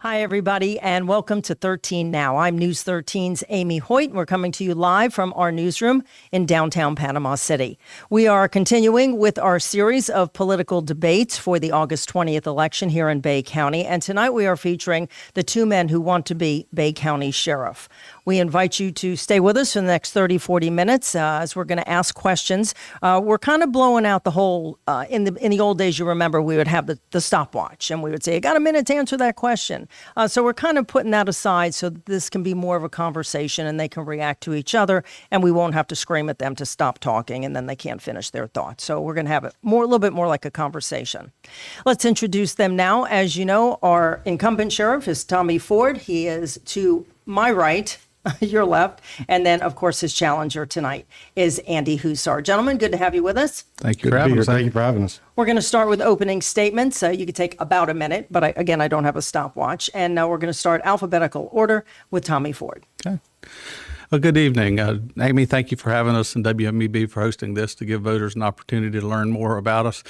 Hi, everybody, and welcome to 13 Now. I'm News 13's Amy Hoyt. We're coming to you live from our newsroom in downtown Panama City. We are continuing with our series of political debates for the August 20th election here in Bay County. And tonight we are featuring the two men who want to be Bay County Sheriff. We invite you to stay with us for the next 30, 40 minutes as we're going to ask questions. We're kind of blowing out the whole, in the old days, you remember, we would have the stopwatch and we would say, you got a minute to answer that question. So we're kind of putting that aside so that this can be more of a conversation and they can react to each other and we won't have to scream at them to stop talking and then they can't finish their thoughts. So we're going to have it a little bit more like a conversation. Let's introduce them now. As you know, our incumbent sheriff is Tommy Ford. He is to my right, your left. And then, of course, his challenger tonight is Andy Hussar. Gentlemen, good to have you with us. Thank you for having us. Thank you for having us. We're going to start with opening statements. You could take about a minute, but I don't have a stopwatch. And now we're going to start alphabetical order with Tommy Ford. Okay. Well, good evening. Amy, thank you for having us, and WMEB for hosting this to give voters an opportunity to learn more about us.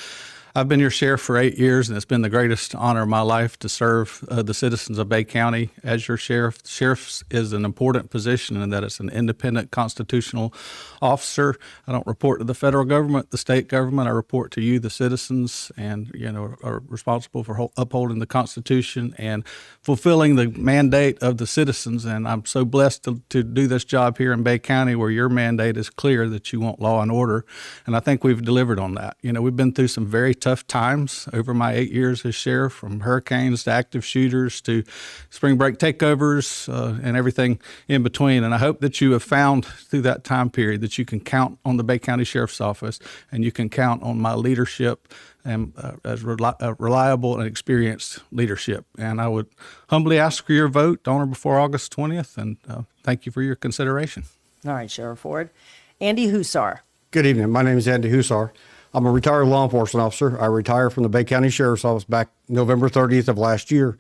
I've been your sheriff for 8 years, and it's been the greatest honor of my life to serve the citizens of Bay County as your sheriff. Sheriff is an important position in that it's an independent constitutional officer. I don't report to the federal government, the state government. I report to you, the citizens, and are responsible for upholding the Constitution and fulfilling the mandate of the citizens. And I'm so blessed to do this job here in Bay County, where your mandate is clear that you want law and order, and I think we've delivered on that. We've been through some very tough times over my 8 years as sheriff, from hurricanes to active shooters to spring break takeovers and everything in between. And I hope that you have found through that time period that you can count on the Bay County Sheriff's Office and you can count on my leadership and as reliable and experienced leadership. And I would humbly ask for your vote on or before August 20th, and thank you for your consideration. All right, Sheriff Ford. Andy Hussar. Good evening. My name is Andy Hussar. I'm a retired law enforcement officer. I retired from the Bay County Sheriff's Office back November 30th of last year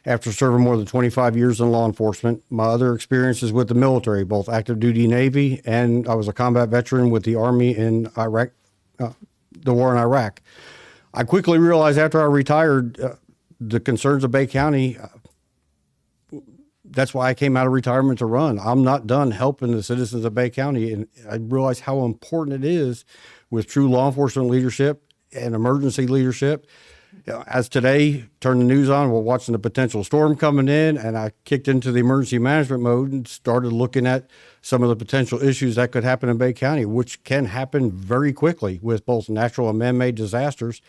after serving more than 25 years in law enforcement. My other experiences with the military, both active duty Navy, and I was a combat veteran with the Army in Iraq, the war in Iraq. I quickly realized after I retired the concerns of Bay County. That's why I came out of retirement to run. I'm not done helping the citizens of Bay County, and I realize how important it is with true law enforcement leadership and emergency leadership. As today, turn the news on, we're watching the potential storm coming in, and I kicked into the emergency management mode and started looking at some of the potential issues that could happen in Bay County, which can happen very quickly with both natural and man-made disasters.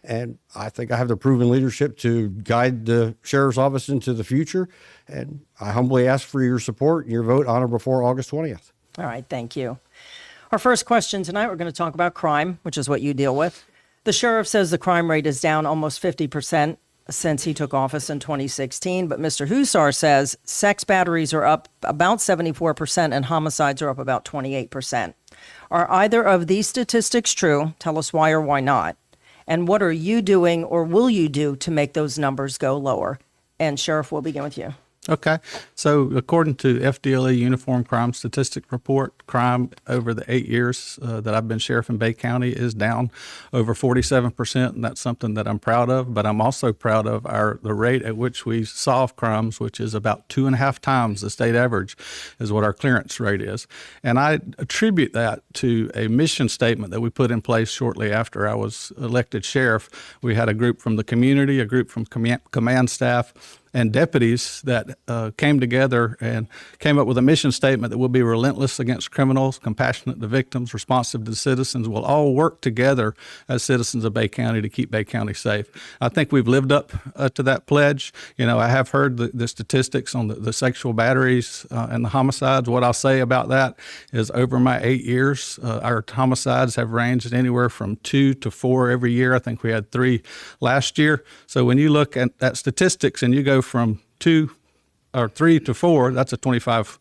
And I think I have the proven leadership to guide the Sheriff's Office into the future. And I humbly ask for your support and your vote on or before August 20th. All right, thank you. Our first question tonight, we're going to talk about crime, which is what you deal with. The sheriff says the crime rate is down almost 50% since he took office in 2016. But Mr. Hussar says sex batteries are up about 74% and homicides are up about 28%. Are either of these statistics true? Tell us why or why not. And what are you doing or will you do to make those numbers go lower? And Sheriff, we'll begin with you. Okay. So according to FDLE Uniform Crime Statistic Report, crime over the 8 years that I've been sheriff in Bay County is down over 47%, and that's something that I'm proud of. But I'm also proud of the rate at which we solve crimes, which is about 2.5 times the state average is what our clearance rate is. And I attribute that to a mission statement that we put in place shortly after I was elected sheriff. We had a group from the community, a group from command staff, and deputies that came together and came up with a mission statement that will be relentless against criminals, compassionate to victims, responsive to citizens. We'll all work together as citizens of Bay County to keep Bay County safe. I think we've lived up to that pledge. I have heard the statistics on the sexual batteries and the homicides. What I'll say about that is over my 8 years, our homicides have ranged anywhere from 2 to 4 every year. I think we had 3 last year. So when you look at statistics and you go from 2 or 3 to 4, that's a 25%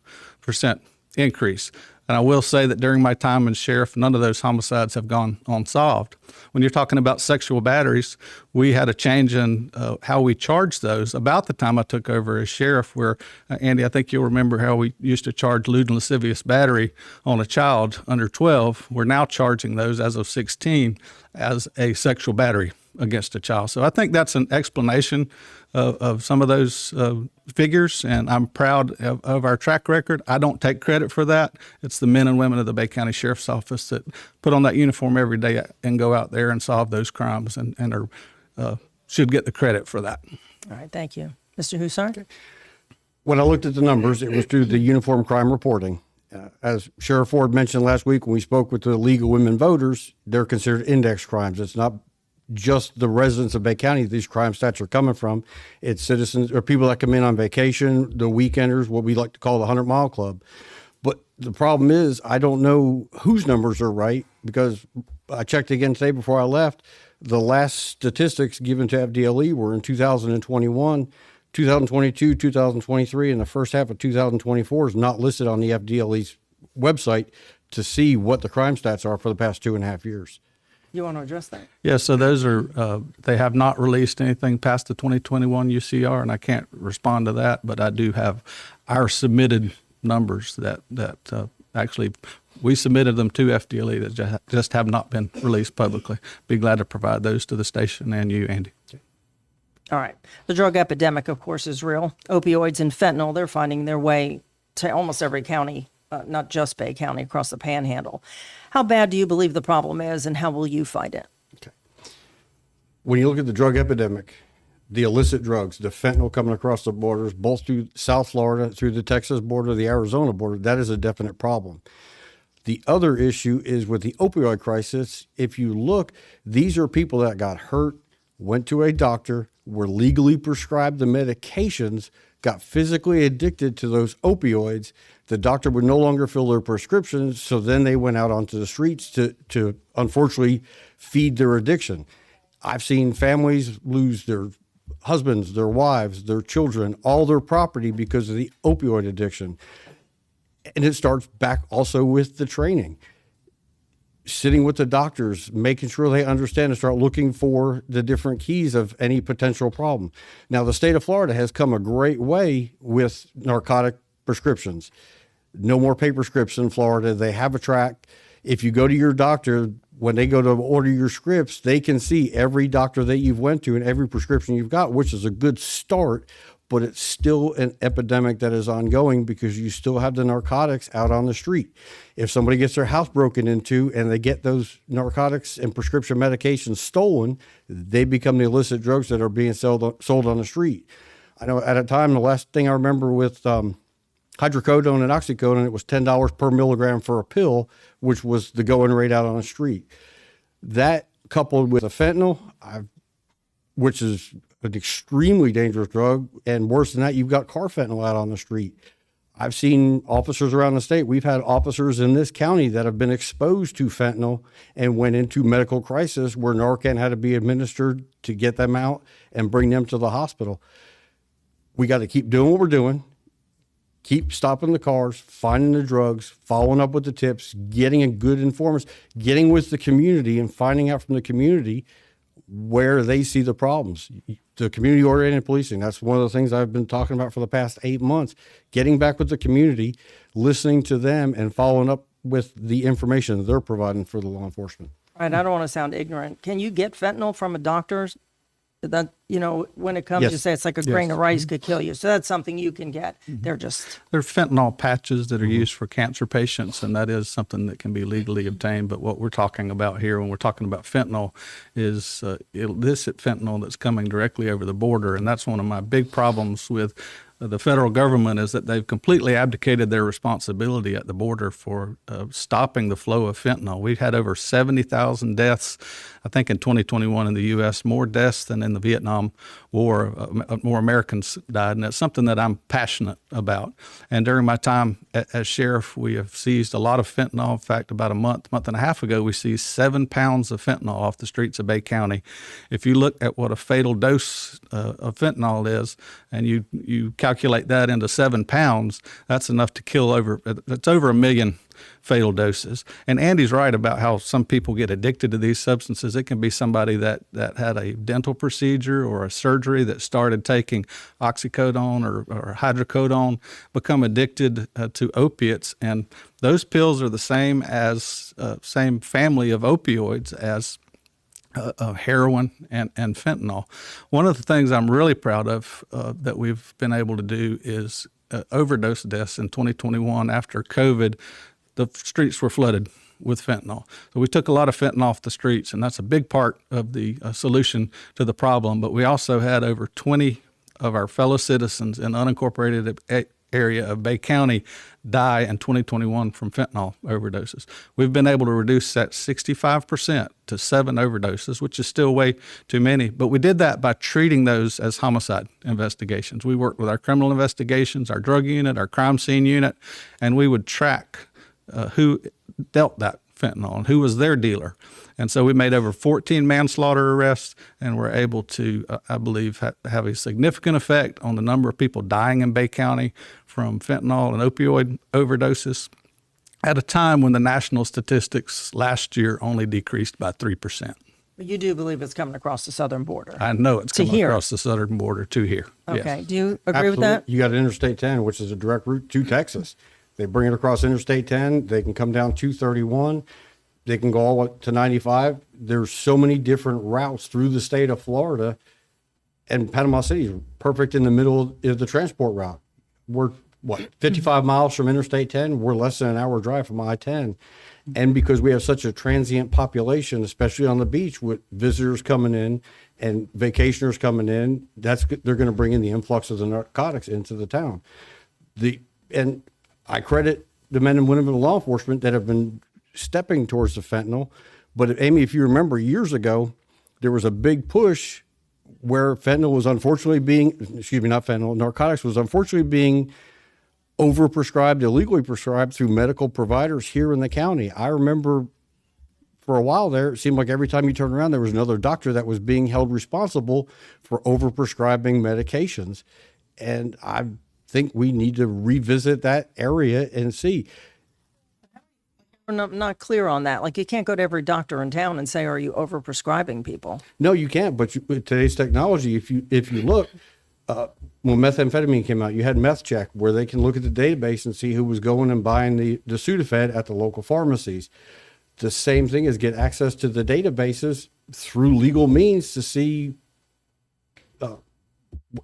increase. And I will say that during my time as sheriff, none of those homicides have gone unsolved. When you're talking about sexual batteries, we had a change in how we charge those about the time I took over as sheriff, where, Andy, I think you'll remember how we used to charge lewd and lascivious battery on a child under 12. We're now charging those as of 16 as a sexual battery against a child. So I think that's an explanation of some of those figures, and I'm proud of our track record. I don't take credit for that. It's the men and women of the Bay County Sheriff's Office that put on that uniform every day and go out there and solve those crimes, and are should get the credit for that. All right, thank you. Mr. Hussar? Okay. When I looked at the numbers, it was through the uniform crime reporting. As Sheriff Ford mentioned last week when we spoke with the League of Women Voters, they're considered index crimes. It's not just the residents of Bay County these crime stats are coming from. It's citizens or people that come in on vacation, the weekenders, what we like to call the 100-mile club. But the problem is I don't know whose numbers are right, because I checked again today before I left. The last statistics given to FDLE were in 2021, 2022, 2023, and the first half of 2024 is not listed on the FDLE's website to see what the crime stats are for the past 2.5 years. You want to address that? Yeah, so those are, they have not released anything past the 2021 UCR, and I can't respond to that, but I do have our submitted numbers that actually we submitted them to FDLE that just have not been released publicly. Be glad to provide those to the station and you, Andy. All right. The drug epidemic, of course, is real. Opioids and fentanyl, they're finding their way to almost every county, not just Bay County, across the Panhandle. How bad do you believe the problem is, and how will you fight it? Okay. When you look at the drug epidemic, the illicit drugs, the fentanyl coming across the borders, both through South Florida, through the Texas border, the Arizona border, that is a definite problem. The other issue is with the opioid crisis. If you look, these are people that got hurt, went to a doctor, were legally prescribed the medications, got physically addicted to those opioids. The doctor would no longer fill their prescriptions, so then they went out onto the streets to unfortunately feed their addiction. I've seen families lose their husbands, their wives, their children, all their property because of the opioid addiction. And it starts back also with the training. Sitting with the doctors, making sure they understand and start looking for the different keys of any potential problem. Now, the state of Florida has come a great way with narcotic prescriptions. No more paper scripts in Florida. They have a track. If you go to your doctor, when they go to order your scripts, they can see every doctor that you've went to and every prescription you've got, which is a good start. But it's still an epidemic that is ongoing because you still have the narcotics out on the street. If somebody gets their house broken into and they get those narcotics and prescription medications stolen, they become the illicit drugs that are being sold on the street. I know at a time, the last thing I remember with hydrocodone and oxycodone, it was $10 per milligram for a pill, which was the going rate out on the street. That coupled with the fentanyl, which is an extremely dangerous drug, and worse than that, you've got carfentanil out on the street. I've seen officers around the state. We've had officers in this county that have been exposed to fentanyl and went into medical crisis where Narcan had to be administered to get them out and bring them to the hospital. We got to keep doing what we're doing, keep stopping the cars, finding the drugs, following up with the tips, getting a good informants, getting with the community and finding out from the community where they see the problems. The community-oriented policing, that's one of the things I've been talking about for the past 8 months, getting back with the community, listening to them, and following up with the information they're providing for the law enforcement. All right, I don't want to sound ignorant. Can you get fentanyl from a doctor's? That, when it comes, Yes. you say it's like a grain of rice could kill you. So that's something you can get. They're fentanyl patches that are used for cancer patients, and that is something that can be legally obtained. But what we're talking about here when we're talking about fentanyl is illicit fentanyl that's coming directly over the border. And that's one of my big problems with the federal government, is that they've completely abdicated their responsibility at the border for stopping the flow of fentanyl. We've had over 70,000 deaths, I think, in 2021 in the U.S., more deaths than in the Vietnam War. More Americans died, and it's something that I'm passionate about. And during my time as sheriff, we have seized a lot of fentanyl. In fact, about a month and a half ago, we seized 7 pounds of fentanyl off the streets of Bay County. If you look at what a fatal dose of fentanyl is, and you calculate that into 7 pounds, that's enough to kill over 1 million fatal doses. And Andy's right about how some people get addicted to these substances. It can be somebody that had a dental procedure or a surgery that started taking oxycodone or hydrocodone, become addicted to opiates. And those pills are the same family of opioids as heroin and fentanyl. One of the things I'm really proud of that we've been able to do is overdose deaths in 2021 after COVID. The streets were flooded with fentanyl. So we took a lot of fentanyl off the streets, and that's a big part of the solution to the problem. But we also had over 20 of our fellow citizens in unincorporated area of Bay County die in 2021 from fentanyl overdoses. We've been able to reduce that 65% to 7 overdoses, which is still way too many. But we did that by treating those as homicide investigations. We worked with our criminal investigations, our drug unit, our crime scene unit, and we would track who dealt that fentanyl and who was their dealer. And so we made over 14 manslaughter arrests, and were able to, I believe, have a significant effect on the number of people dying in Bay County from fentanyl and opioid overdoses at a time when the national statistics last year only decreased by 3%. But you do believe it's coming across the southern border? I know it's coming across the southern border to here. Okay. Yes. Do you agree with Absolutely. that? You got Interstate 10, which is a direct route to Texas. They bring it across Interstate 10. They can come down 231. They can go all up to 95. There's so many different routes through the state of Florida, and Panama City is perfect in the middle of the transport route. We're 55 miles from Interstate 10. We're less than an hour drive from I-10. And because we have such a transient population, especially on the beach, with visitors coming in and vacationers coming in, they're going to bring in the influx of the narcotics into the town. And I credit the men and women of law enforcement that have been stepping towards the fentanyl. But Amy, if you remember years ago, there was a big push where fentanyl was unfortunately narcotics was unfortunately being overprescribed, illegally prescribed through medical providers here in the county. I remember for a while there, it seemed like every time you turned around, there was another doctor that was being held responsible for overprescribing medications. And I think we need to revisit that area and see. I'm not clear on that. Like, you can't go to every doctor in town and say, are you overprescribing people? No, you can't. But with today's technology, if you look, when methamphetamine came out, you had Meth Check, where they can look at the database and see who was going and buying the Sudafed at the local pharmacies. The same thing is get access to the databases through legal means to see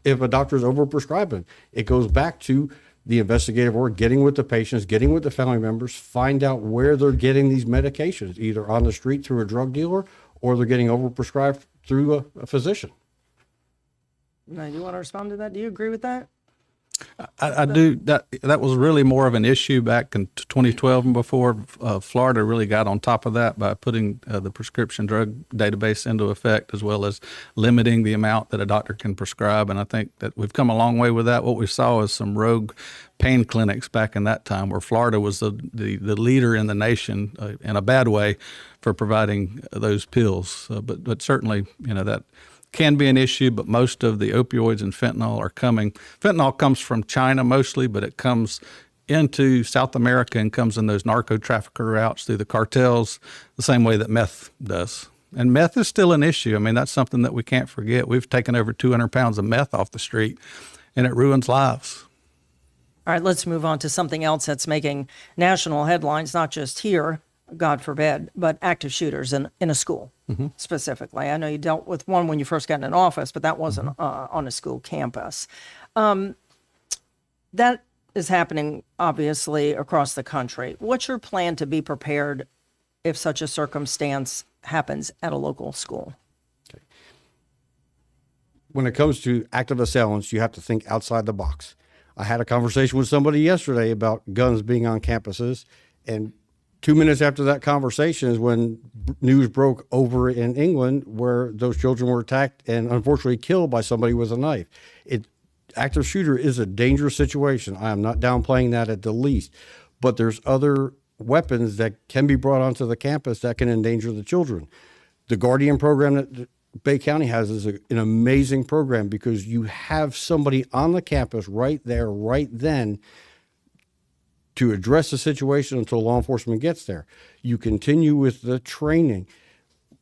if a doctor is overprescribing. It goes back to the investigative work, getting with the patients, getting with the family members, find out where they're getting these medications, either on the street through a drug dealer, or they're getting overprescribed through a physician. Now, you want to respond to that? Do you agree with that? I do. That was really more of an issue back in 2012 and before. Florida really got on top of that by putting the prescription drug database into effect, as well as limiting the amount that a doctor can prescribe. And I think that we've come a long way with that. What we saw is some rogue pain clinics back in that time, where Florida was the leader in the nation in a bad way for providing those pills. But certainly, that can be an issue, but most of the opioids and fentanyl are coming. Fentanyl comes from China mostly, but it comes into South America and comes in those narco trafficker routes through the cartels, the same way that meth does. And meth is still an issue. I mean, that's something that we can't forget. We've taken over 200 pounds of meth off the street, and it ruins lives. All right, let's move on to something else that's making national headlines, not just here, God forbid, but active shooters in a school. Mm-hmm. Specifically. I know you dealt with one when you first got in office, but that wasn't on a school campus. That is happening, obviously, across the country. What's your plan to be prepared if such a circumstance happens at a local school? Okay. When it comes to active assailants, you have to think outside the box. I had a conversation with somebody yesterday about guns being on campuses, and 2 minutes after that conversation is when news broke over in England, where those children were attacked and unfortunately killed by somebody with a knife. Active shooter is a dangerous situation. I am not downplaying that at the least, but there's other weapons that can be brought onto the campus that can endanger the children. The Guardian program that Bay County has is an amazing program, because you have somebody on the campus right there, right then, to address the situation until law enforcement gets there. You continue with the training.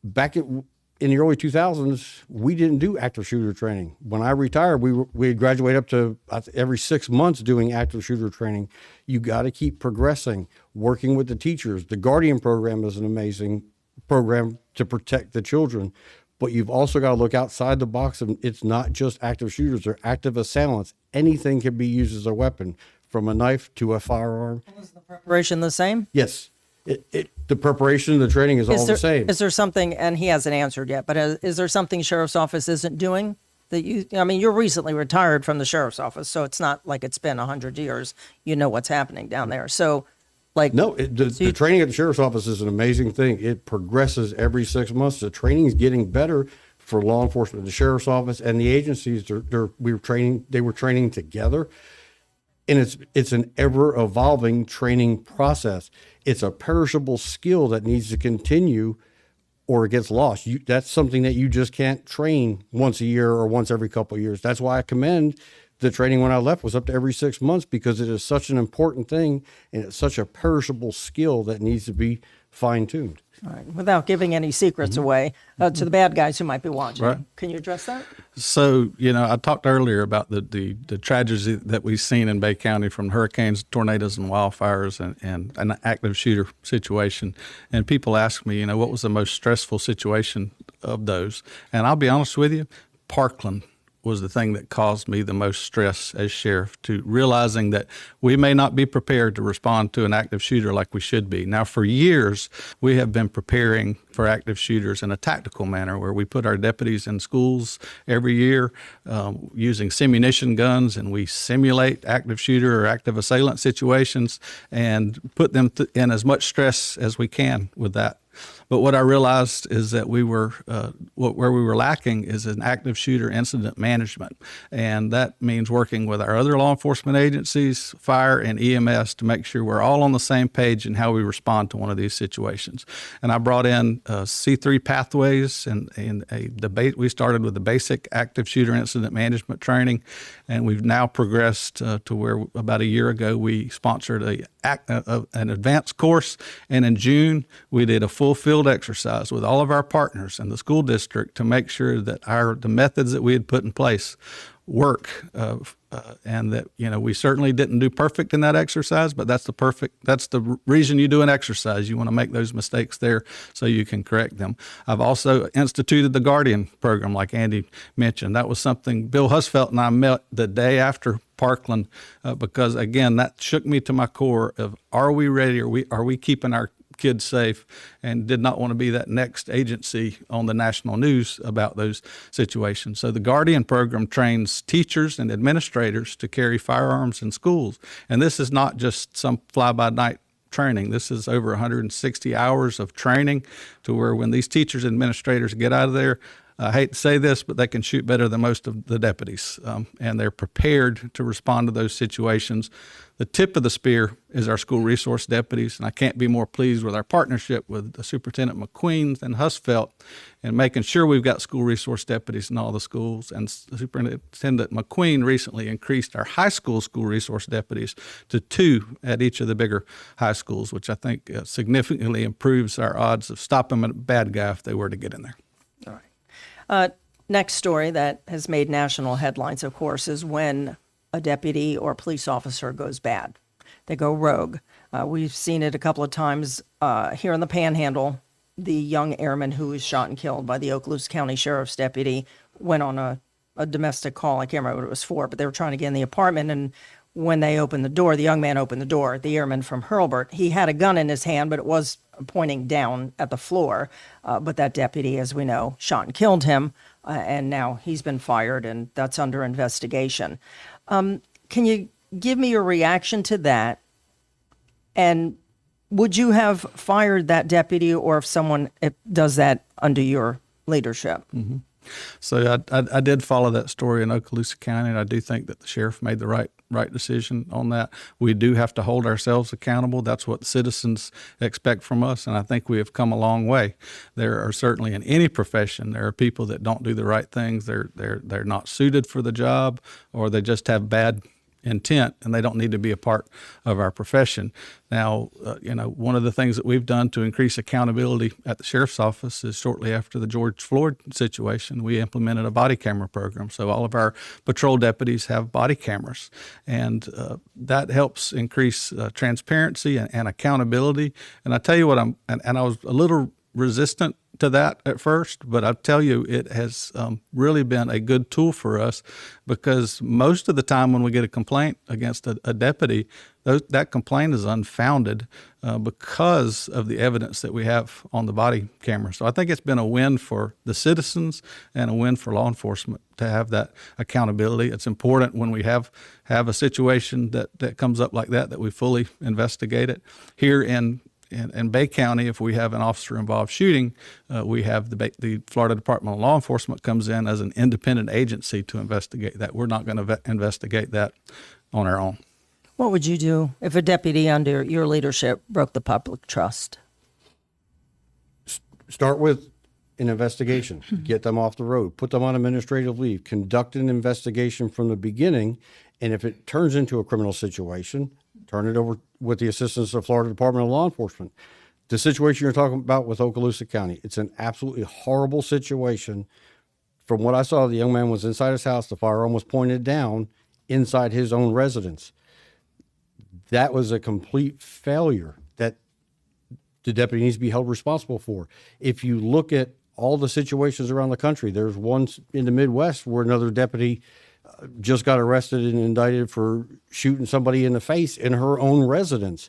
Back in the early 2000s, we didn't do active shooter training. When I retired, we graduate up to every 6 months doing active shooter training. You got to keep progressing, working with the teachers. The Guardian program is an amazing program to protect the children. But you've also got to look outside the box, and it's not just active shooters, they're active assailants. Anything can be used as a weapon, from a knife to a firearm. Is the preparation the same? Yes. The preparation, the training is all the same. Is there something, and he hasn't answered yet, but is there something Sheriff's Office isn't doing that you're recently retired from the Sheriff's Office, so it's not like it's been 100 years. You know what's happening down there. So, the training at the Sheriff's Office is an amazing thing. It progresses every 6 months. The training is getting better for law enforcement. The Sheriff's Office and the agencies, they were training together. And it's an ever evolving training process. It's a perishable skill that needs to continue or it gets lost. That's something that you just can't train once a year or once every couple of years. That's why I commend the training when I left was up to every 6 months, because it is such an important thing and it's such a perishable skill that needs to be fine-tuned. All right. Without giving any secrets away to the bad guys who might be watching. Right. Can you address that? So, I talked earlier about the tragedy that we've seen in Bay County from hurricanes, tornadoes, and wildfires and an active shooter situation. And people ask me, what was the most stressful situation of those? And I'll be honest with you, Parkland was the thing that caused me the most stress as sheriff, to realizing that we may not be prepared to respond to an active shooter like we should be. Now, for years, we have been preparing for active shooters in a tactical manner, where we put our deputies in schools every year using simunition guns, and we simulate active shooter or active assailant situations and put them in as much stress as we can with that. But what I realized is that where we were lacking is an active shooter incident management. And that means working with our other law enforcement agencies, fire and EMS, to make sure we're all on the same page in how we respond to one of these situations. And I brought in C3 pathways and a debate. We started with the basic active shooter incident management training, and we've now progressed to where about a year ago we sponsored an advanced course, and in June we did a full field exercise with all of our partners in the school district to make sure that the methods that we had put in place work, and that we certainly didn't do perfect in that exercise, but that's the reason you do an exercise. You want to make those mistakes there so you can correct them. I've also instituted the Guardian program, like Andy mentioned. That was something Bill Husfeldt and I met the day after Parkland, because again, that shook me to my core of, are we ready? Are we keeping our kids safe? And did not want to be that next agency on the national news about those situations. So the Guardian program trains teachers and administrators to carry firearms in schools. And this is not just some fly-by-night training. This is over 160 hours of training, to where when these teachers and administrators get out of there, I hate to say this, but they can shoot better than most of the deputies, and they're prepared to respond to those situations. The tip of the spear is our school resource deputies, and I can't be more pleased with our partnership with Superintendent McQueen and Husfeldt and making sure we've got school resource deputies in all the schools. And Superintendent McQueen recently increased our high school resource deputies to 2 at each of the bigger high schools, which I think significantly improves our odds of stopping a bad guy if they were to get in there. All right. Next story that has made national headlines, of course, is when a deputy or police officer goes bad. They go rogue. We've seen it a couple of times here in the Panhandle. The young airman who was shot and killed by the Okaloosa County Sheriff's deputy went on a domestic call. I can't remember what it was for, but they were trying to get in the apartment, and when they opened the door, the young man opened the door, the airman from Hurlburt. He had a gun in his hand, but it was pointing down at the floor. But that deputy, as we know, shot and killed him, and now he's been fired, and that's under investigation. Can you give me your reaction to that? And would you have fired that deputy, or if someone does that under your leadership? Mm-hmm. So I did follow that story in Okaloosa County, and I do think that the sheriff made the right decision on that. We do have to hold ourselves accountable. That's what citizens expect from us, and I think we have come a long way. There are certainly, in any profession, there are people that don't do the right things. They're not suited for the job, or they just have bad intent, and they don't need to be a part of our profession. Now, one of the things that we've done to increase accountability at the sheriff's office is, shortly after the George Floyd situation, we implemented a body camera program. So all of our patrol deputies have body cameras, and that helps increase transparency and accountability. And I tell you what, I was a little resistant to that at first, but I tell you, it has really been a good tool for us, because most of the time when we get a complaint against a deputy, that complaint is unfounded because of the evidence that we have on the body camera. So I think it's been a win for the citizens and a win for law enforcement to have that accountability. It's important when we have a situation that comes up like that we fully investigate it. Here in Bay County, if we have an officer-involved shooting, we have the Florida Department of Law Enforcement comes in as an independent agency to investigate that. We're not going to investigate that on our own. What would you do if a deputy under your leadership broke the public trust? Start with an investigation. Get them off the road. Put them on administrative leave. Conduct an investigation from the beginning. And if it turns into a criminal situation, turn it over with the assistance of Florida Department of Law Enforcement. The situation you're talking about with Okaloosa County, it's an absolutely horrible situation. From what I saw, the young man was inside his house. The firearm was pointed down inside his own residence. That was a complete failure that the deputy needs to be held responsible for. If you look at all the situations around the country, there's one in the Midwest where another deputy just got arrested and indicted for shooting somebody in the face in her own residence.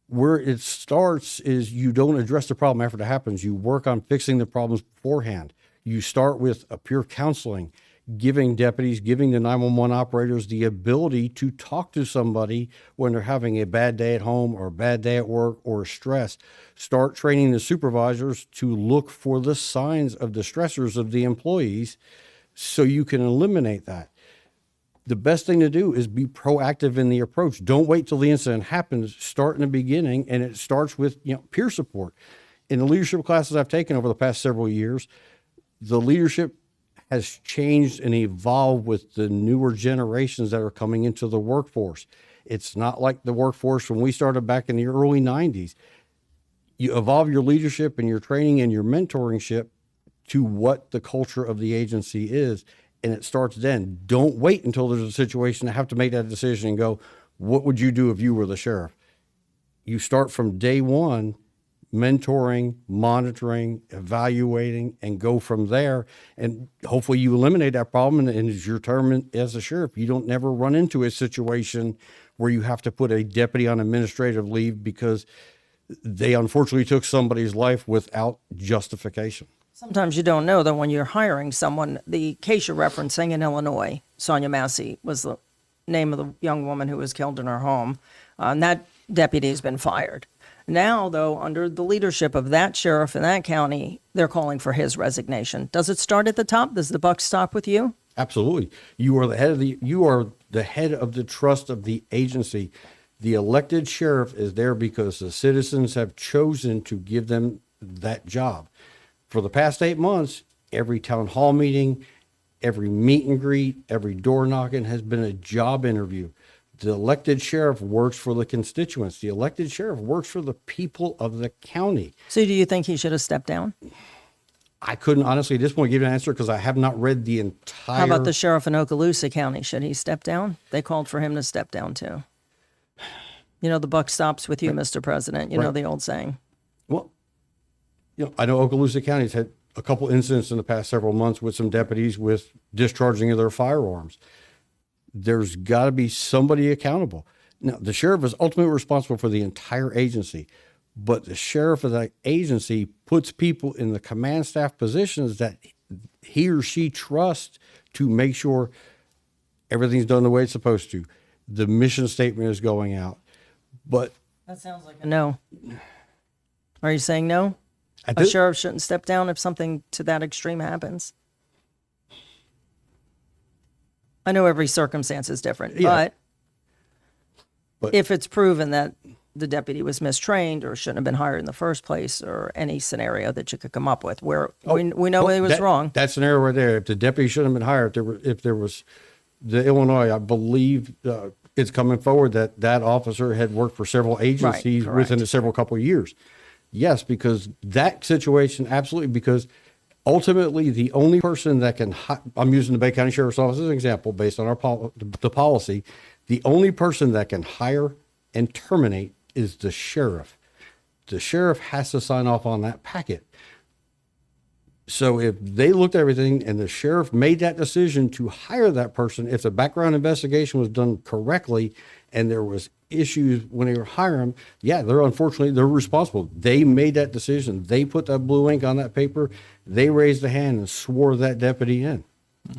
Where it starts is you don't address the problem after it happens. You work on fixing the problems beforehand. You start with a peer counseling, giving deputies, giving the 911 operators the ability to talk to somebody when they're having a bad day at home or a bad day at work or stress. Start training the supervisors to look for the signs of the stressors of the employees so you can eliminate that. The best thing to do is be proactive in the approach. Don't wait till the incident happens. Start in the beginning, and it starts with peer support. In the leadership classes I've taken over the past several years, the leadership has changed and evolved with the newer generations that are coming into the workforce. It's not like the workforce when we started back in the early 90s. You evolve your leadership and your training and your mentorship to what the culture of the agency is, and it starts then. Don't wait until there's a situation to have to make that decision and go, what would you do if you were the sheriff? You start from day one, mentoring, monitoring, evaluating, and go from there. And hopefully you eliminate that problem. And as your term as a sheriff, you don't never run into a situation where you have to put a deputy on administrative leave because they unfortunately took somebody's life without justification. Sometimes you don't know that when you're hiring someone. The case you're referencing in Illinois, Sonia Massey was the name of the young woman who was killed in her home. And that deputy has been fired. Now, though, under the leadership of that sheriff in that county, they're calling for his resignation. Does it start at the top? Does the buck stop with you? Absolutely. You are the head of the trust of the agency. The elected sheriff is there because the citizens have chosen to give them that job. For the past 8 months, every town hall meeting, every meet and greet, every door knocking has been a job interview. The elected sheriff works for the constituents. The elected sheriff works for the people of the county. So do you think he should have stepped down? I couldn't honestly at this point give you an answer because I have not read the entire... How about the sheriff in Okaloosa County? Should he step down? They called for him to step down too. You know, the buck stops with you, Mr. President. You know the old saying. Well, I know Okaloosa County's had a couple incidents in the past several months with some deputies with discharging of their firearms. There's got to be somebody accountable. Now, the sheriff is ultimately responsible for the entire agency, but the sheriff of that agency puts people in the command staff positions that he or she trusts to make sure everything's done the way it's supposed to. The mission statement is going out. But that sounds like a no. Are you saying no? A sheriff shouldn't step down if something to that extreme happens? I know every circumstance is different, but if it's proven that the deputy was mistrained or shouldn't have been hired in the first place, or any scenario that you could come up with where we know he was wrong. That scenario right there, if the deputy shouldn't have been hired, if there was the Illinois, I believe it's coming forward that officer had worked for several agencies within several couple of years. Yes, because that situation, absolutely, because ultimately the only person that can, I'm using the Bay County Sheriff's Office as an example based on the policy, the only person that can hire and terminate is the sheriff. the sheriff has to sign off on that packet. So if they looked at everything and the sheriff made that decision to hire that person, if the background investigation was done correctly and there was issues when they were hiring them, yeah, they're responsible. They made that decision. They put that blue ink on that paper. They raised a hand and swore that deputy in.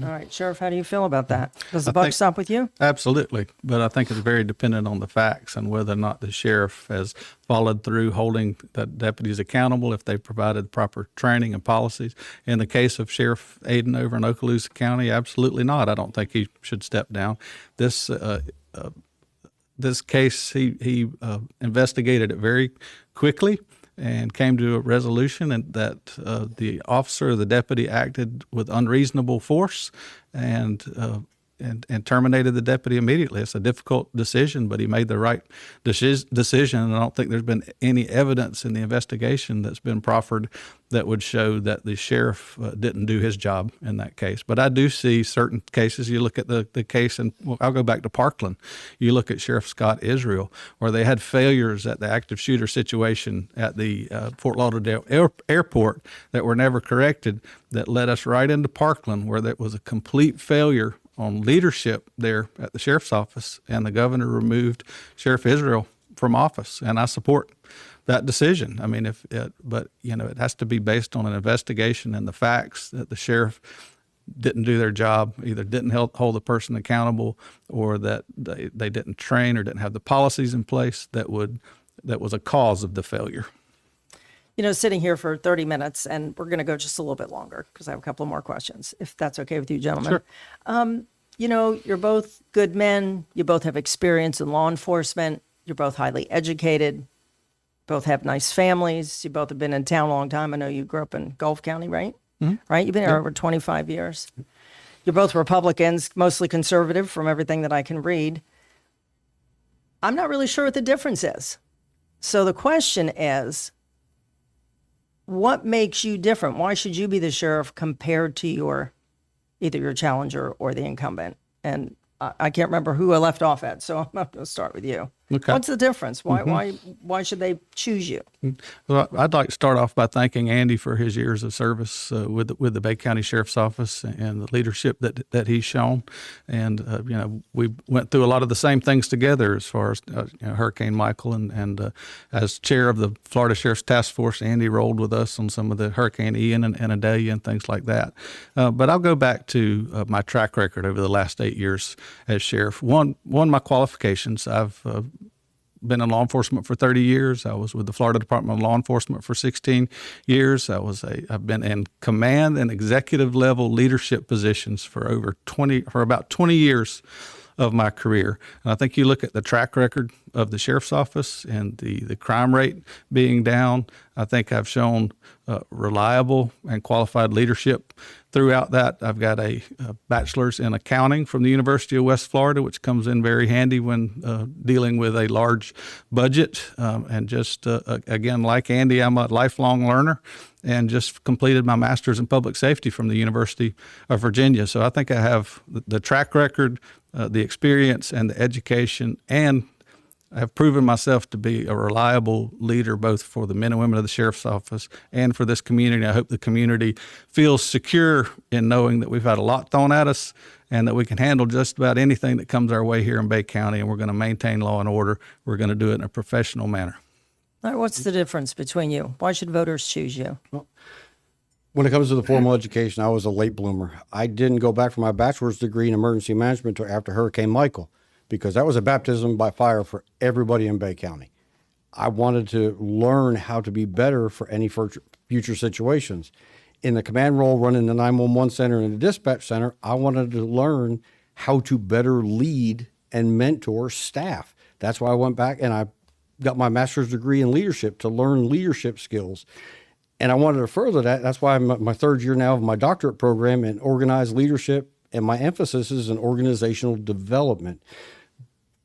All right, Sheriff, how do you feel about that? Does the buck stop with you? Absolutely. But I think it's very dependent on the facts and whether or not the sheriff has followed through holding the deputies accountable if they provided proper training and policies. In the case of Sheriff Aiden over in Okaloosa County, absolutely not. I don't think he should step down. This case, he investigated it very quickly and came to a resolution and that the officer, the deputy, acted with unreasonable force and terminated the deputy immediately. It's a difficult decision, but he made the right decision. And I don't think there's been any evidence in the investigation that's been proffered that would show that the sheriff didn't do his job in that case. But I do see certain cases. You look at the case, and I'll go back to Parkland. You look at Sheriff Scott Israel, where they had failures at the active shooter situation at the Fort Lauderdale airport that were never corrected, that led us right into Parkland, where there was a complete failure on leadership there at the sheriff's office, and the governor removed Sheriff Israel from office. And I support that decision. I mean, but it has to be based on an investigation and the facts that the sheriff didn't do their job, either didn't hold the person accountable, or that they didn't train or didn't have the policies in place that was a cause of the failure. Sitting here for 30 minutes, and we're going to go just a little bit longer because I have a couple more questions, if that's okay with you, gentlemen. Sure. You're both good men. You both have experience in law enforcement. You're both highly educated. Both have nice families. You both have been in town a long time. I know you grew up in Gulf County, right? Mm-hmm. Right? You've been here over 25 years. You're both Republicans, mostly conservative from everything that I can read. I'm not really sure what the difference is. So the question is, what makes you different? Why should you be the sheriff compared to either your challenger or the incumbent? And I can't remember who I left off at, so I'm going to start with you. Okay. What's the difference? Why should they choose you? Well, I'd like to start off by thanking Andy for his years of service with the Bay County Sheriff's Office and the leadership that he's shown. And we went through a lot of the same things together as far as Hurricane Michael, and as chair of the Florida Sheriff's Task Force, Andy rolled with us on some of the Hurricane Ian and Idalia and things like that. But I'll go back to my track record over the last 8 years as sheriff. One of my qualifications, I've been in law enforcement for 30 years. I was with the Florida Department of Law Enforcement for 16 years. I've been in command and executive level leadership positions for about 20 years of my career. And I think you look at the track record of the sheriff's office and the crime rate being down, I think I've shown reliable and qualified leadership throughout that. I've got a bachelor's in accounting from the University of West Florida, which comes in very handy when dealing with a large budget. And just, again, like Andy, I'm a lifelong learner and just completed my master's in public safety from the University of Virginia. So I think I have the track record, the experience, and the education, and I have proven myself to be a reliable leader both for the men and women of the sheriff's office and for this community. I hope the community feels secure in knowing that we've had a lot thrown at us and that we can handle just about anything that comes our way here in Bay County, and we're going to maintain law and order. We're going to do it in a professional manner. All right, what's the difference between you? Why should voters choose you? Well, when it comes to the formal education, I was a late bloomer. I didn't go back for my bachelor's degree in emergency management until after Hurricane Michael, because that was a baptism by fire for everybody in Bay County. I wanted to learn how to be better for any future situations. In the command role running the 911 center and the dispatch center, I wanted to learn how to better lead and mentor staff. That's why I went back and I got my master's degree in leadership to learn leadership skills. And I wanted to further that. That's why I'm my third year now of my doctorate program in organized leadership, and my emphasis is in organizational development,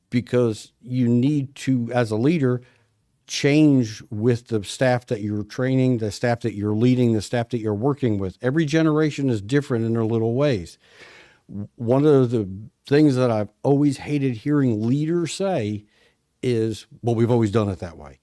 because you need to, as a leader, change with the staff that you're training, the staff that you're leading, the staff that you're working with. Every generation is different in their little ways. One of the things that I've always hated hearing leaders say is, well, we've always done it that way.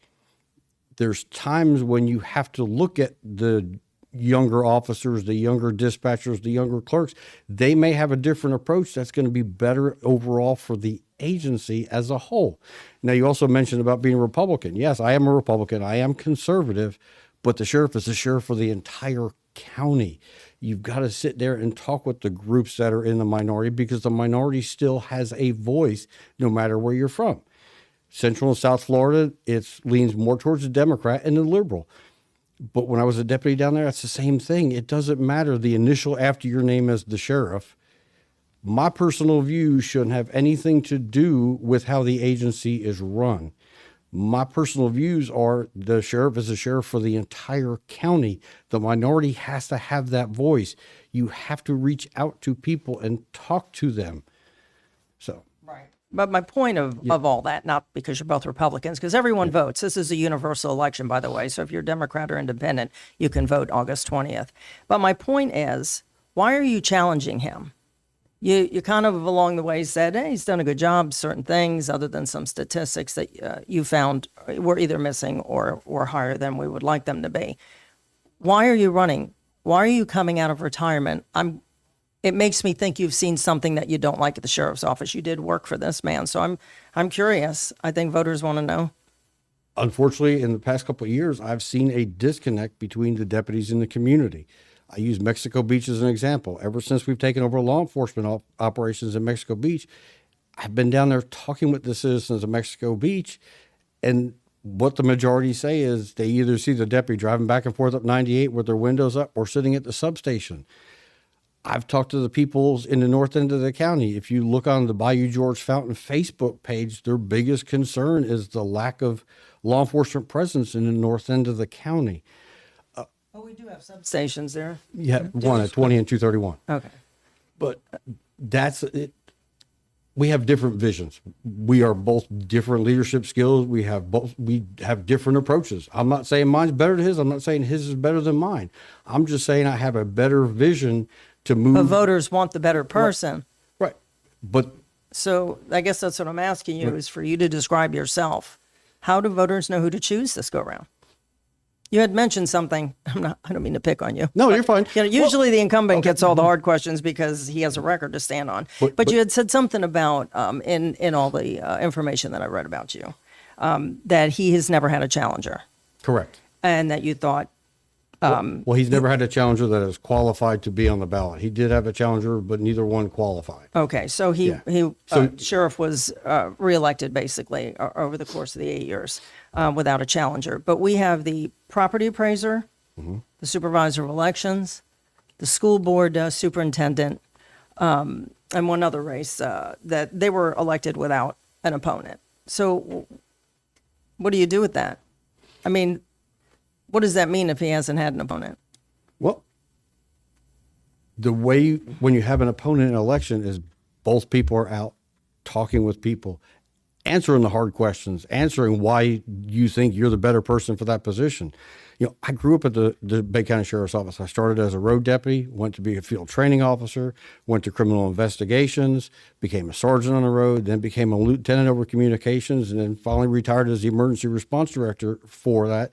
There's times when you have to look at the younger officers, the younger dispatchers, the younger clerks. They may have a different approach that's going to be better overall for the agency as a whole. Now, you also mentioned about being a Republican. Yes, I am a Republican. I am conservative, but the sheriff is the sheriff for the entire county. You've got to sit there and talk with the groups that are in the minority, because the minority still has a voice no matter where you're from. Central and South Florida, it leans more towards the Democrat and the liberal. But when I was a deputy down there, that's the same thing. It doesn't matter the initial after your name as the sheriff. My personal views shouldn't have anything to do with how the agency is run. My personal views are the sheriff is a sheriff for the entire county. The minority has to have that voice. You have to reach out to people and talk to them. So. Right. But my point of all that, not because you're both Republicans, because everyone votes. This is a universal election, by the way. So if you're Democrat or independent, you can vote August 20th. But my point is, why are you challenging him? You kind of along the way said, hey, he's done a good job, certain things, other than some statistics that you found were either missing or higher than we would like them to be. Why are you running? Why are you coming out of retirement? It makes me think you've seen something that you don't like at the sheriff's office. You did work for this man, so I'm curious. I think voters want to know. Unfortunately, in the past couple of years, I've seen a disconnect between the deputies and the community. I use Mexico Beach as an example. Ever since we've taken over law enforcement operations in Mexico Beach, I've been down there talking with the citizens of Mexico Beach, and what the majority say is they either see the deputy driving back and forth up 98 with their windows up or sitting at the substation. I've talked to the people in the north end of the county. If you look on the Bayou George Fountain Facebook page, their biggest concern is the lack of law enforcement presence in the north end of the county. Oh, we do have substations there. Yeah, one at 20 and 231. Okay. But that's it. We have different visions. We are both different leadership skills. We have different approaches. I'm not saying mine's better than his. I'm not saying his is better than mine. I'm just saying I have a better vision to move. But voters want the better person. Right. But so I guess that's what I'm asking you is for you to describe yourself. How do voters know who to choose this go around? You had mentioned something. I don't mean to pick on you. No, you're fine. You know, usually the incumbent gets all the hard questions because he has a record to stand on. But you had said something about in all the information that I read about you that he has never had a challenger. Correct. And that you thought. Well, he's never had a challenger that is qualified to be on the ballot. He did have a challenger, but neither one qualified. Okay, so sheriff was reelected basically over the course of the 8 years without a challenger. But we have the property appraiser, the supervisor of elections, the school board superintendent, and one other race that they were elected without an opponent. So what do you do with that? I mean, what does that mean if he hasn't had an opponent? Well, the way when you have an opponent in an election is both people are out talking with people, answering the hard questions, answering why you think you're the better person for that position. You know, I grew up at the Bay County Sheriff's Office. I started as a road deputy, went to be a field training officer, went to criminal investigations, became a sergeant on the road, then became a lieutenant over communications, and then finally retired as the emergency response director for that,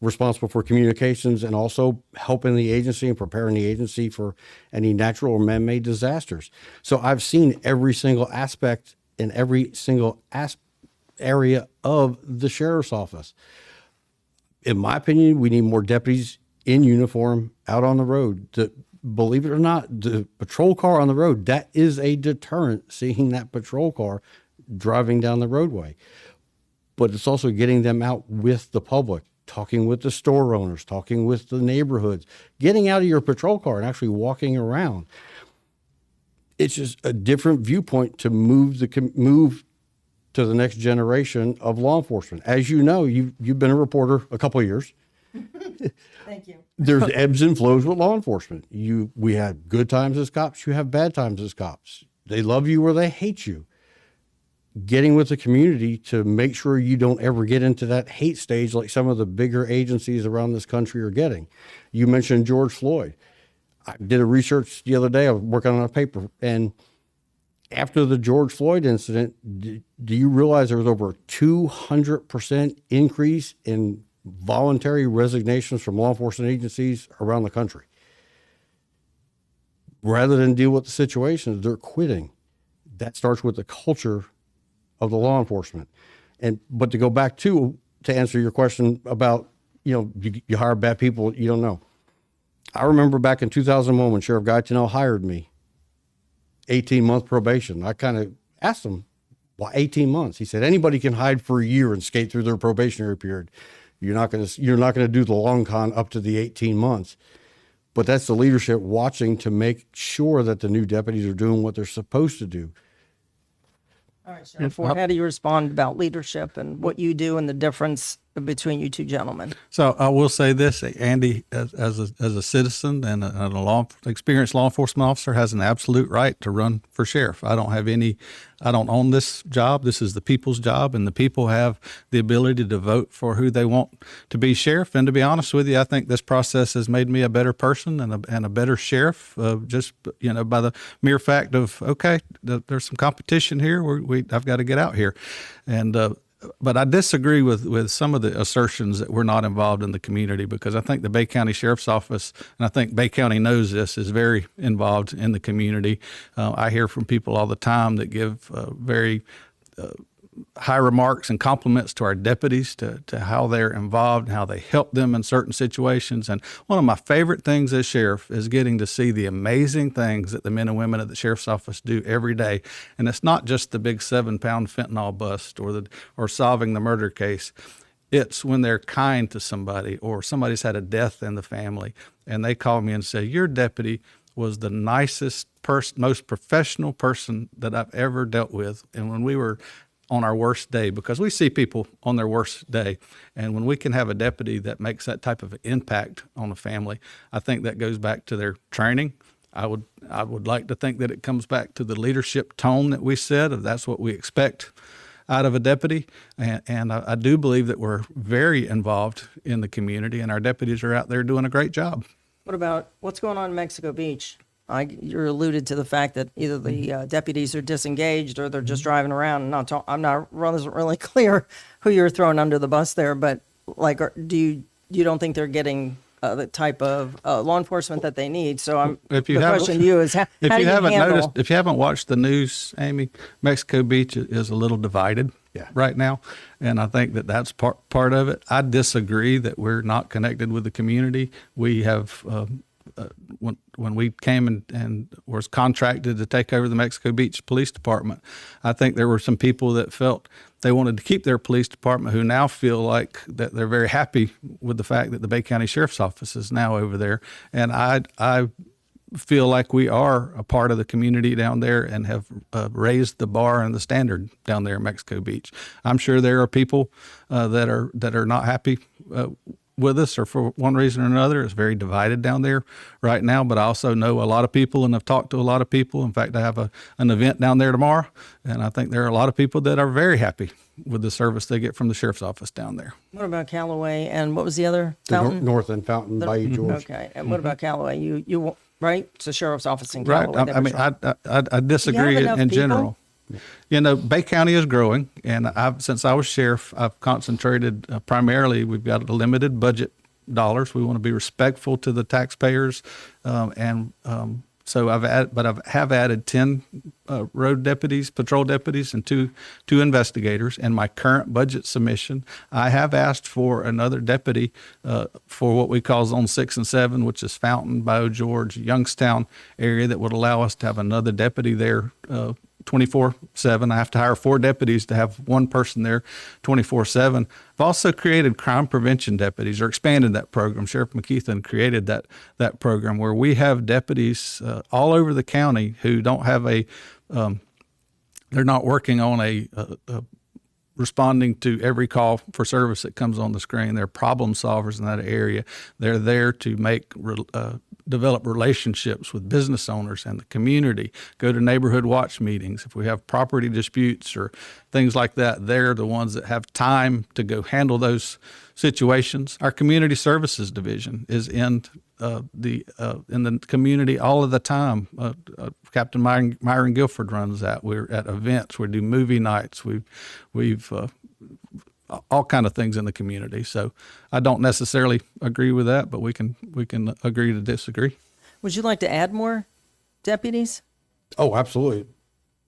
responsible for communications and also helping the agency and preparing the agency for any natural or man-made disasters. So I've seen every single aspect in every single area of the sheriff's office. In my opinion, we need more deputies in uniform out on the road. Believe it or not, the patrol car on the road, that is a deterrent, seeing that patrol car driving down the roadway. But it's also getting them out with the public, talking with the store owners, talking with the neighborhoods, getting out of your patrol car and actually walking around. It's just a different viewpoint to move to the next generation of law enforcement. As you know, you've been a reporter a couple of years. Thank you. There's ebbs and flows with law enforcement. We have good times as cops. You have bad times as cops. They love you or they hate you. Getting with the community to make sure you don't ever get into that hate stage like some of the bigger agencies around this country are getting. You mentioned George Floyd. I did a research the other day. I was working on a paper, and after the George Floyd incident, do you realize there was over a 200% increase in voluntary resignations from law enforcement agencies around the country. Rather than deal with the situation, they're quitting. That starts with the culture of the law enforcement. But to go back to answer your question about, you hire bad people you don't know. I remember back in 2001 when Sheriff Guy Tennell hired me, 18-month probation. I kind of asked him, why 18 months? He said, anybody can hide for a year and skate through their probationary period. You're not going to do the long con up to the 18 months. But that's the leadership watching to make sure that the new deputies are doing what they're supposed to do. All right, Sheriff Ford, how do you respond about leadership and what you do and the difference between you two gentlemen? So I will say this, Andy, as a citizen and a experienced law enforcement officer, has an absolute right to run for sheriff. I don't own this job. This is the people's job, and the people have the ability to vote for who they want to be sheriff. And to be honest with you, I think this process has made me a better person and a better sheriff. Just by the mere fact of there's some competition here. I've got to get out here, and. But I disagree with some of the assertions that we're not involved in the community, because I think the Bay County Sheriff's Office, and I think Bay County knows this, is very involved in the community. I hear from people all the time that give very high remarks and compliments to our deputies to how they're involved and how they help them in certain situations. And one of my favorite things as sheriff is getting to see the amazing things that the men and women at the sheriff's office do every day. And it's not just the big 7-pound fentanyl bust or solving the murder case. It's when they're kind to somebody, or somebody's had a death in the family and they call me and say, your deputy was the nicest person, most professional person that I've ever dealt with. And when we were on our worst day, because we see people on their worst day, and when we can have a deputy that makes that type of impact on a family, I think that goes back to their training. I would like to think that it comes back to the leadership tone that we said, of that's what we expect out of a deputy. And I do believe that we're very involved in the community, and our deputies are out there doing a great job. What about what's going on in Mexico Beach? You alluded to the fact that either the deputies are disengaged or they're just driving around. And wasn't really clear who you're throwing under the bus there, but you don't think they're getting the type of law enforcement that they need? So the question to you is, how do you handle? If you haven't watched the news, Amy, Mexico Beach is a little divided right now, and I think that that's part of it. I disagree that we're not connected with the community. We have. When we came and was contracted to take over the Mexico Beach Police Department, I think there were some people that felt they wanted to keep their police department, who now feel like that they're very happy with the fact that the Bay County Sheriff's Office is now over there. And I feel like we are a part of the community down there and have raised the bar and the standard down there in Mexico Beach. I'm sure there are people that are not happy with us, or for one reason or another. It's very divided down there right now, but I also know a lot of people and have talked to a lot of people. In fact, I have an event down there tomorrow, and I think there are a lot of people that are very happy with the service they get from the sheriff's office down there. What about Callaway, and what was the other fountain? North End Fountain, Bayou George. Okay, and what about Callaway? You right? It's the sheriff's office in Callaway. Right. I mean, I disagree in general. Bay County is growing, and since I was sheriff, I've concentrated primarily. We've got a limited budget dollars. We want to be respectful to the taxpayers, so I've added 10 road deputies, patrol deputies, and two investigators. In my current budget submission, I have asked for another deputy for what we call Zone 6 and 7, which is Fountain, Bayou George, Youngstown area, that would allow us to have another deputy there 24/7. I have to hire 4 deputies to have one person there 24/7. I've also created crime prevention deputies, or expanded that program. Sheriff McKeithen created that program, where we have deputies all over the county who don't have they're not working on responding to every call for service that comes on the screen. They're problem solvers in that area. They're there to develop relationships with business owners and the community, go to neighborhood watch meetings. If we have property disputes or things like that, they're the ones that have time to go handle those situations. Our community services division is in the community all of the time. Captain Myron Guilford runs that. We're at events. We do movie nights. We've all kind of things in the community. So I don't necessarily agree with that, but we can agree to disagree. Would you like to add more deputies? Oh, absolutely.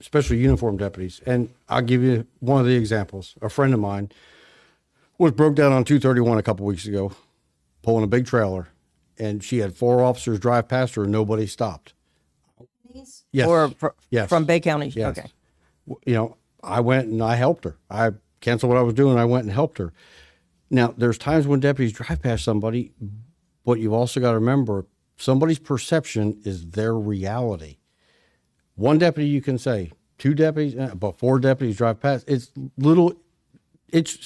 Especially uniformed deputies. And I'll give you one of the examples. A friend of mine was broke down on 231 a couple weeks ago, pulling a big trailer, and she had 4 officers drive past her and nobody stopped. Yes. Or Yes. from Bay County? Yes. Okay. You know, I went and I helped her. I canceled what I was doing. I went and helped her. Now, there's times when deputies drive past somebody, but you've also got to remember somebody's perception is their reality. One deputy you can say, 2 deputies, but 4 deputies drive past. It's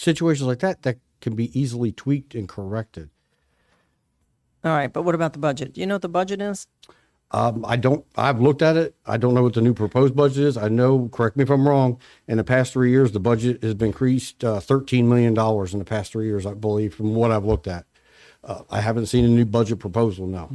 situations like that that can be easily tweaked and corrected. All right. But what about the budget? Do you know what the budget is? I've looked at it. I don't know what the new proposed budget is. I know, correct me if I'm wrong, in the past 3 years, the budget has been increased $13 million in the past 3 years, I believe, from what I've looked at. I haven't seen a new budget proposal, no.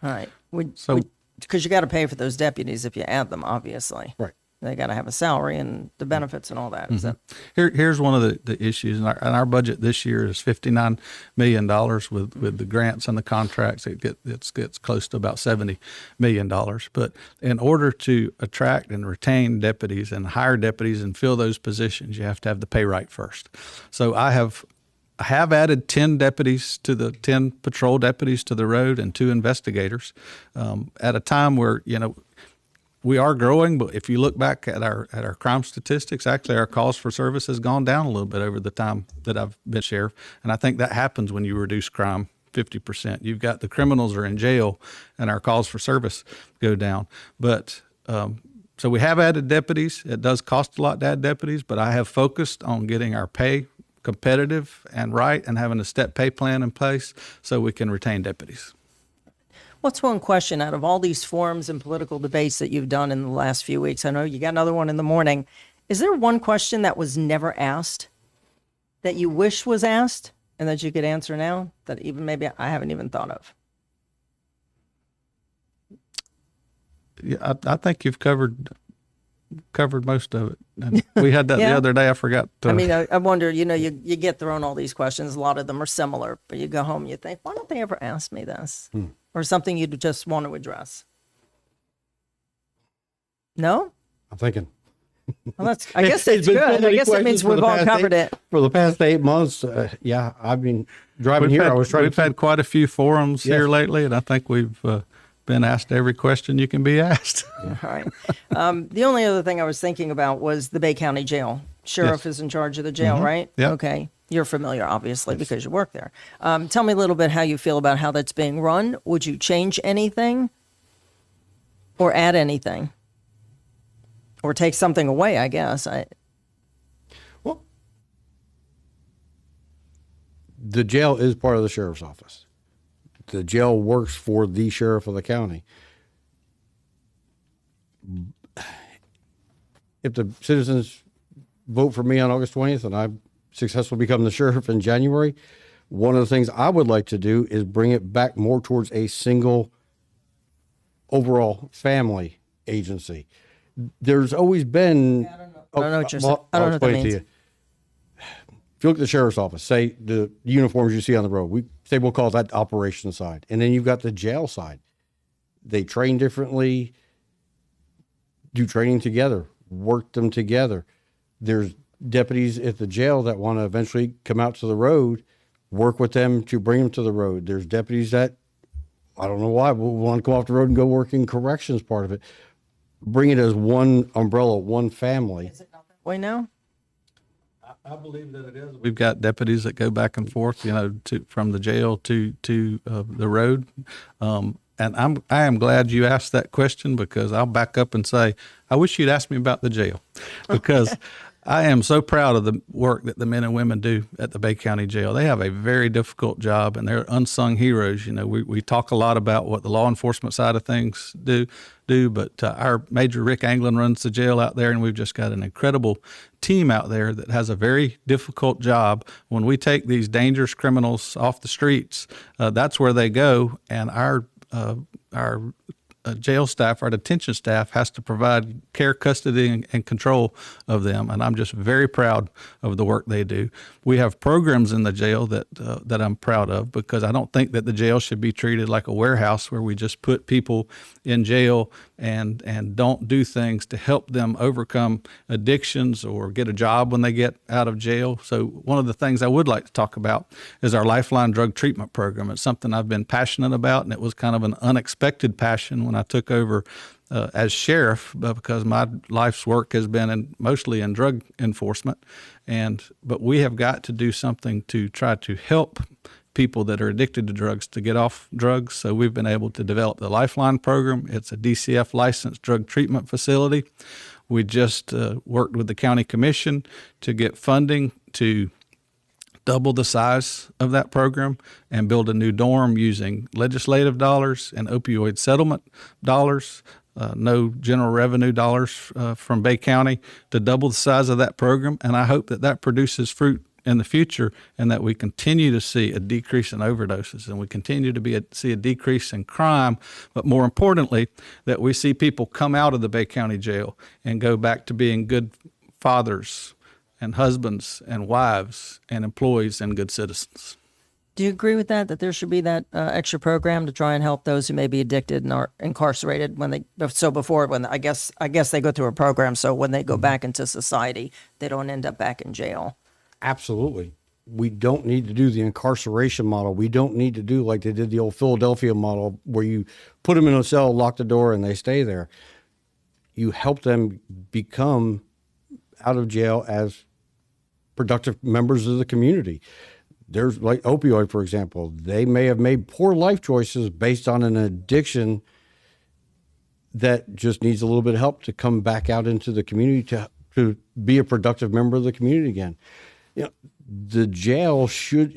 All right. Because you got to pay for those deputies if you add them, obviously. Right. They got to have a salary and the benefits and all that. Is that Here's one of the issues, and our budget this year is $59 million with the grants and the contracts. It gets close to about $70 million. But in order to attract and retain deputies and hire deputies and fill those positions, you have to have the pay right first. So I have added 10 deputies to the 10 patrol deputies to the road and 2 investigators at a time where, we are growing, but if you look back at our crime statistics, actually our calls for service has gone down a little bit over the time that I've been sheriff. And I think that happens when you reduce crime 50%. You've got the criminals are in jail and our calls for service go down. But so we have added deputies. It does cost a lot to add deputies, but I have focused on getting our pay competitive and right and having a step pay plan in place so we can retain deputies. What's one question out of all these forums and political debates that you've done in the last few weeks? I know you got another one in the morning. Is there one question that was never asked that you wish was asked and that you could answer now that even maybe I haven't even thought of? Yeah, I think you've covered most of it. And we had that Yeah. the other day. I forgot to. I mean, I wonder, you get thrown all these questions. A lot of them are similar, but you go home and you think, why don't they ever ask me this? Or something you just want to address? No? I'm thinking. Well, I guess it's been so good. I many guess that means questions for we've the all past covered it. For the past 8 months, yeah, I've been driving here. I was trying We've had quite a few forums here Yes. lately, and I think we've been asked every question you can be asked. All right. The only other thing I was thinking about was the Bay County Jail. Sheriff is in charge of the jail, right? Yep. Okay. You're familiar, obviously, because you work there. Tell me a little bit how you feel about how that's being run. Would you change anything or add anything? Or take something away, I guess. Well, the jail is part of the sheriff's office. The jail works for the sheriff of the county. If the citizens vote for me on August 20th and I successfully become the sheriff in January, one of the things I would like to do is bring it back more towards a single overall family agency. There's always been. I don't know what you're saying. I'll I don't know what that explain it to means. you. If you look at the sheriff's office, say the uniforms you see on the road, we'll call that operations side. And then you've got the jail side. They train differently, do training together, work them together. There's deputies at the jail that want to eventually come out to the road, work with them to bring them to the road. There's deputies that, I don't know why, will want to go off the road and go work in corrections part of it. Bring it as one umbrella, one family. Is it not that way now? I believe that it is. We've got deputies that go back and forth, from the jail to the road. And I am glad you asked that question, because I'll back up and say, I wish you'd asked me about the jail, because I am so proud of the work that the men and women do at the Bay County Jail. They have a very difficult job, and they're unsung heroes. We talk a lot about what the law enforcement side of things do, but our Major Rick Anglin runs the jail out there, and we've just got an incredible team out there that has a very difficult job. When we take these dangerous criminals off the streets, that's where they go, and our jail staff, our detention staff, has to provide care, custody, and control of them. And I'm just very proud of the work they do. We have programs in the jail that I'm proud of, because I don't think that the jail should be treated like a warehouse where we just put people in jail and don't do things to help them overcome addictions or get a job when they get out of jail. So one of the things I would like to talk about is our Lifeline Drug Treatment Program. It's something I've been passionate about, and it was kind of an unexpected passion when I took over as sheriff, because my life's work has been mostly in drug enforcement. But we have got to do something to try to help people that are addicted to drugs to get off drugs. So we've been able to develop the Lifeline program. It's a DCF licensed drug treatment facility. We just worked with the county commission to get funding to double the size of that program and build a new dorm using legislative dollars and opioid settlement dollars, no general revenue dollars from Bay County, to double the size of that program. And I hope that that produces fruit in the future, and that we continue to see a decrease in overdoses, and we continue to see a decrease in crime, but more importantly, that we see people come out of the Bay County Jail and go back to being good fathers and husbands and wives and employees and good citizens. Do you agree with that there should be that extra program to try and help those who may be addicted and are incarcerated I guess they go through a program, so when they go back into society, they don't end up back in jail? Absolutely. We don't need to do the incarceration model. We don't need to do like they did the old Philadelphia model, where you put them in a cell, lock the door, and they stay there. You help them become out of jail as productive members of the community. There's like opioid, for example. They may have made poor life choices based on an addiction that just needs a little bit of help to come back out into the community to be a productive member of the community again. The jail should,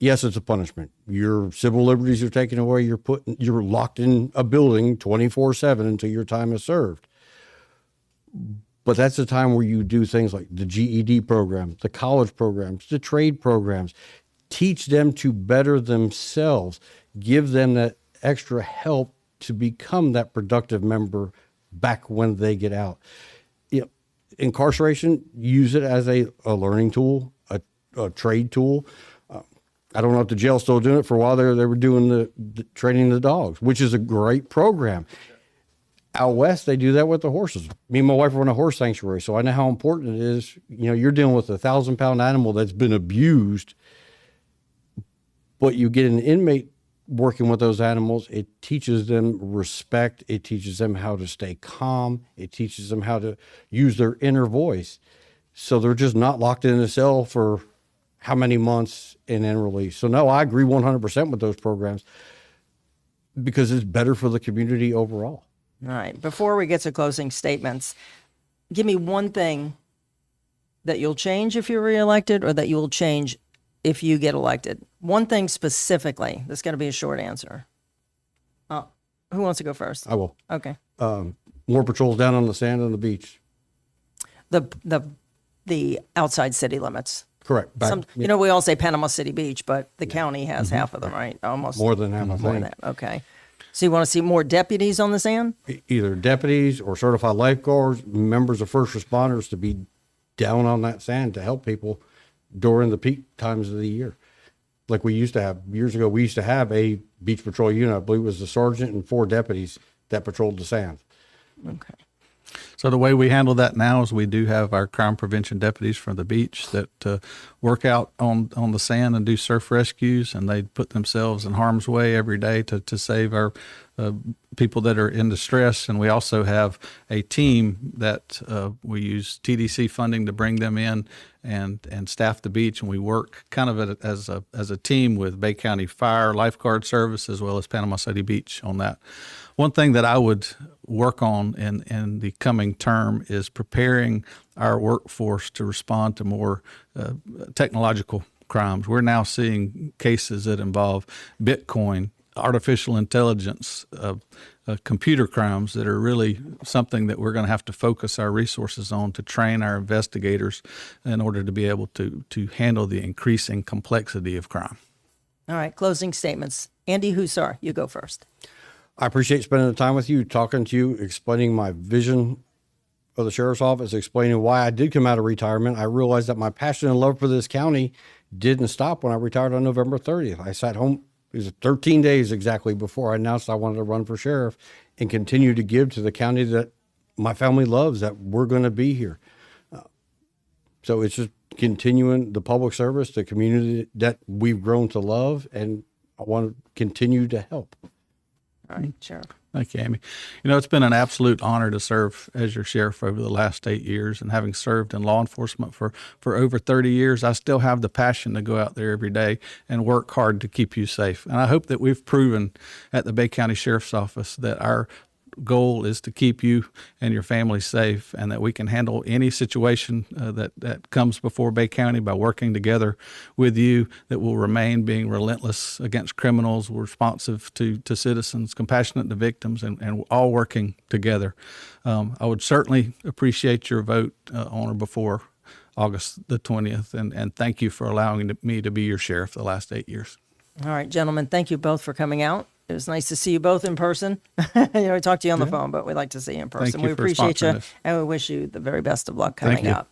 yes, it's a punishment. Your civil liberties are taken away. You're locked in a building 24/7 until your time is served. But that's the time where you do things like the GED program, the college programs, the trade programs. Teach them to better themselves. Give them that extra help to become that productive member back when they get out. Incarceration, use it as a learning tool, a trade tool. I don't know if the jail's still doing it. For a while they were doing the training the dogs, which is a great program. Out west, they do that with the horses. Me and my wife run a horse sanctuary, so I know how important it is. You're dealing with a 1,000-pound animal that's been abused, but you get an inmate working with those animals. It teaches them respect. It teaches them how to stay calm. It teaches them how to use their inner voice. So they're just not locked in a cell for how many months and then released. So no, I agree 100% with those programs, because it's better for the community overall. All right. Before we get to closing statements, give me one thing that you'll change if you're reelected, or that you will change if you get elected. One thing specifically. That's going to be a short answer. Who wants to go first? I will. Okay. More patrols down on the sand on the beach. The outside city limits. Correct. We all say Panama City Beach, but the county has half of them, right? Almost more than half. More than that. Okay. So you want to see more deputies on the sand? Either deputies or certified lifeguards, members of first responders to be down on that sand to help people during the peak times of the year. Like we used to have years ago, we used to have a beach patrol unit. I believe it was the sergeant and 4 deputies that patrolled the sand. Okay. So the way we handle that now is we do have our crime prevention deputies from the beach that work out on the sand and do surf rescues, and they put themselves in harm's way every day to save our people that are in distress. And we also have a team that we use TDC funding to bring them in and staff the beach, and we work kind of as a team with Bay County Fire, Lifeguard Service, as well as Panama City Beach on that. One thing that I would work on in the coming term is preparing our workforce to respond to more technological crimes. We're now seeing cases that involve Bitcoin, artificial intelligence, computer crimes that are really something that we're going to have to focus our resources on to train our investigators in order to be able to handle the increasing complexity of crime. All right, closing statements. Andy Hussar, you go first. I appreciate spending the time with you, talking to you, explaining my vision of the sheriff's office, explaining why I did come out of retirement. I realized that my passion and love for this county didn't stop when I retired on November 30th. I sat home. It was 13 days exactly before I announced I wanted to run for sheriff and continue to give to the county that my family loves, that we're going to be here. So it's just continuing the public service, the community that we've grown to love, and I want to continue to help. All right, Sheriff. Thank you, Amy. It's been an absolute honor to serve as your sheriff over the last 8 years, and having served in law enforcement for over 30 years, I still have the passion to go out there every day and work hard to keep you safe. And I hope that we've proven at the Bay County Sheriff's Office that our goal is to keep you and your family safe, and that we can handle any situation that comes before Bay County by working together with you, that will remain being relentless against criminals, responsive to citizens, compassionate to victims, and all working together. I would certainly appreciate your vote on or before August the 20th, and thank you for allowing me to be your sheriff the last 8 years. All right, gentlemen, thank you both for coming out. It was nice to see you both in person. We talked to you on the phone, but we'd like to see you in person. Thank you We for appreciate you, sponsoring this. and we wish you the very best of luck coming Thank you. up.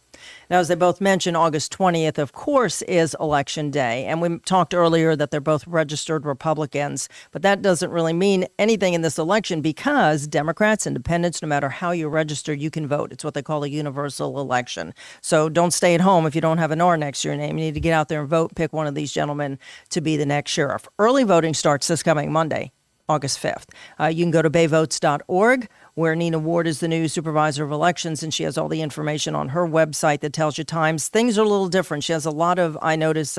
Now, as they both mentioned, August 20th, of course, is Election Day. And we talked earlier that they're both registered Republicans, but that doesn't really mean anything in this election, because Democrats, independents, no matter how you register, you can vote. It's what they call a universal election. So don't stay at home if you don't have an R next to your name. You need to get out there and vote, pick one of these gentlemen to be the next sheriff. Early voting starts this coming Monday, August 5th. You can go to bayvotes.org, where Nina Ward is the new supervisor of elections, and she has all the information on her website that tells you times. Things are a little different. She has a lot of, I notice,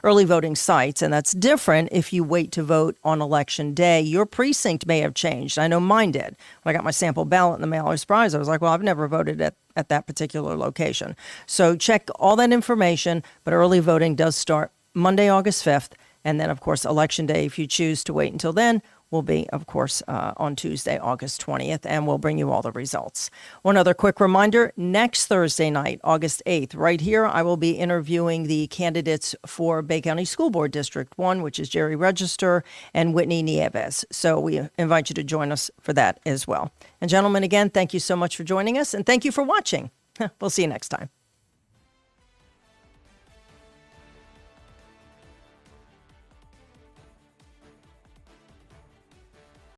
early voting sites, and that's different if you wait to vote on Election Day. Your precinct may have changed. I know mine did. When I got my sample ballot in the mail, I was surprised. I was like, well, I've never voted at that particular location. So check all that information, but early voting does start Monday, August 5th, and then, of course, Election Day, if you choose to wait until then, will be, of course, on Tuesday, August 20th, and we'll bring you all the results. One other quick reminder, next Thursday night, August 8th, right here, I will be interviewing the candidates for Bay County School Board District 1, which is Jerry Register and Whitney Nieves. So we invite you to join us for that as well. And gentlemen, again, thank you so much for joining us, and thank you for watching. We'll see you next time.